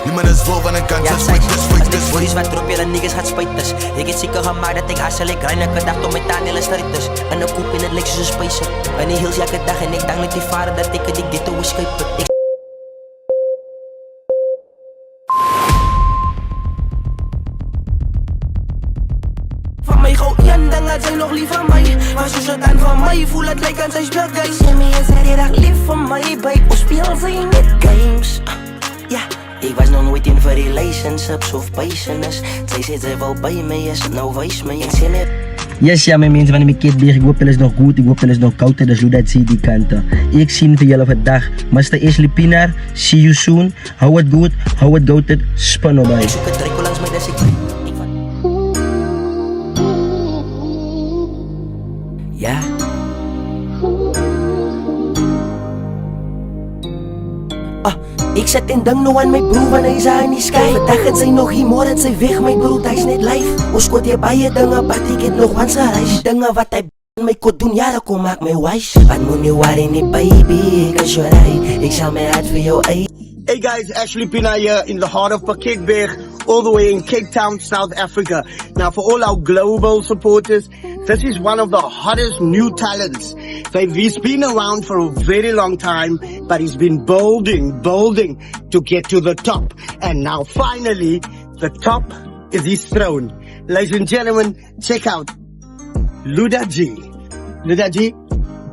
Niemand is vol van een kans, ja, fight this. Boys wat drop jullie niggas gaat spuiters. Ik het zieke gemaakt dat ik hassel, ik rein elke dag door mijn tanden en strijders. En een koep in het lijkt zo'n spicer. En die heels elke dag en ik dank met die vader dat ik die ghetto escape. Van mij gauw Jan, dan gaat zij nog lief van mij. Maar zo zat aan van mij, voel het lijkt aan zijn spel, guys. Jimmy is hij dag lief van mij, bij ons speel zijn met games. Ja, ik was nog nooit in voor relationships of business. Zij zit er wel bij mij, is het nou wijs me, ik zie het. Yes, ja, mijn mensen van de Piketberg, ik hoop dat het nog goed, ik hoop dat het nog koud, dat is Luda G die kanten. Ik zie voor jullie vandaag, MC Ashley Pienaar, see you soon, hou het goed, hou het goated, span op bij. Ik zoek het trekkel langs mij, dat ik ja. Ik zet in dang nou aan mijn broer, want hij is aan die sky. Vandaag het zijn nog hier, morgen zijn weg, mijn broer, hij is net live. Ons kot hier bij je dingen, maar ik het nog once a reis. Dingen wat hij mij kon doen, ja dat kon maak mij wise. Wat moet nu waar in die baby, ik kan zo rij. Ik zal mijn hart voor jou ei. Hey guys, Ashley Pienaar here in the heart of Piketberg, all the way in Cape Town, South Africa. Now for all our global supporters, this is one of the hottest new talents. He's been around for a very long time, but he's been building to get to the top. And now finally, the top is his throne. Ladies and gentlemen, check out Luda G. Luda G,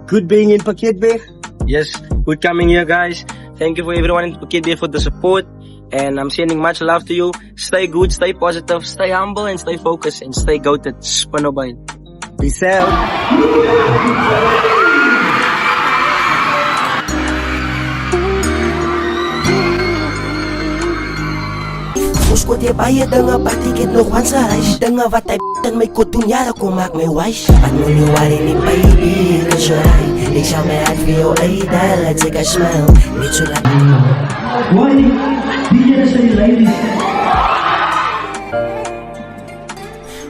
good being in Piketberg. Yes, good coming here, guys. Thank you for everyone in Piketberg for the support. And I'm sending much love to you. Stay good, stay positive, stay humble, and stay focused, and stay goated. Spanobile. Peace out. Ons kot hier bij je dingen, maar ik het nog once a reis. Dingen wat hij en mij kon doen, ja dat kon maak mij wise. Wat moet nu waar in die baby, ik kan zo rij. Ik zal mijn hart voor jou eten, let's take a smile. Niet zo lang. Why, die is die ladies.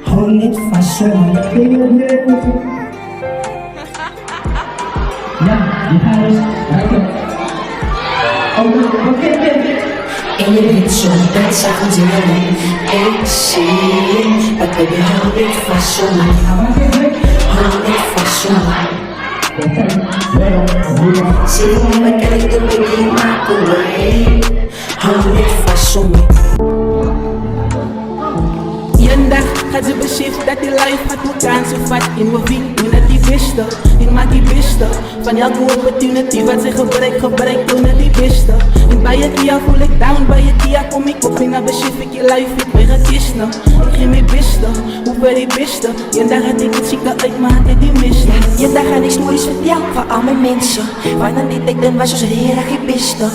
Hou niet vast zo. Ja, die gaan dus. Oh, oké. En je weet zo, dat zagen ze me. Ik zie, but baby hou niet vast zo. Hou niet vast zo. Zie, wat kan ik doen met die makelij? Hou niet vast zo. Eendag gaat ze beseffen dat die life had moet kansen vat. En we doen het die beste, ik maak die beste. Van elke opportunity wat ze gebruik doen het die beste. En bij het dia voel ik down, bij het dia kom ik op. En dan besef ik je life, ik ben gekisten. Ik geef mijn beste, hoe ben die beste. Eendag had ik het zieke uit, maar had ik die miste. Eendag ga ik stories vertellen van al mijn mensen. Want aan die tijd dan was ons heel erg het beste.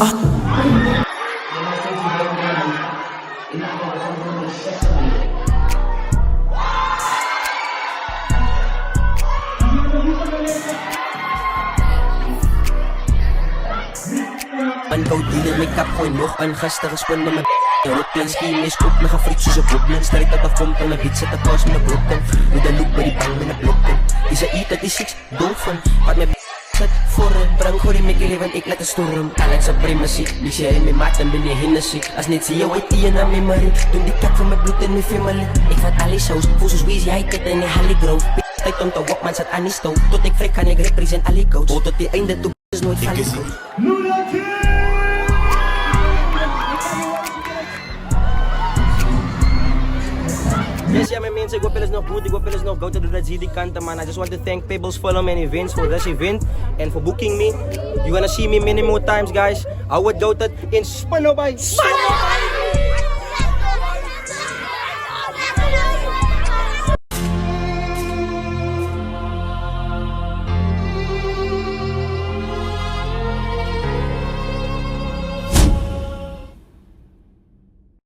Een koud dealer, make up, gooi nog een gisteren sponden met Rotterdam ski, mis op me gefrikt soos een goblin. Strijd dat er komt en een beat zet de paus met een brokken. Met een loop bij die bang met een blokken. Is er iets dat is iets doof van? Wat met zet voor een brang voor die mikkie leven, ik laat de storm. Alex op primacy, die share in mijn maat en ben je Hennessy. Als niet zie je ooit die naar mijn memory. Doen die kak van mijn bloed en mijn family. Ik vat alle saus, voel zoals Weezy, hij kit en die Holly Grove. Tijd om te walk, man zat aan die stoof. Tot ik vrek kan ik represent alle coach. Tot die einde toe is nooit van die coach. Yes, yeah, my mensen, ik hoop het is nog goed, ik hoop het is nog goed dat Luda G die kanten, man. I just want to thank Pebbles Film and Events for this event and for booking me. You're gonna see me many more times, guys. Hou het goated in Spanobile.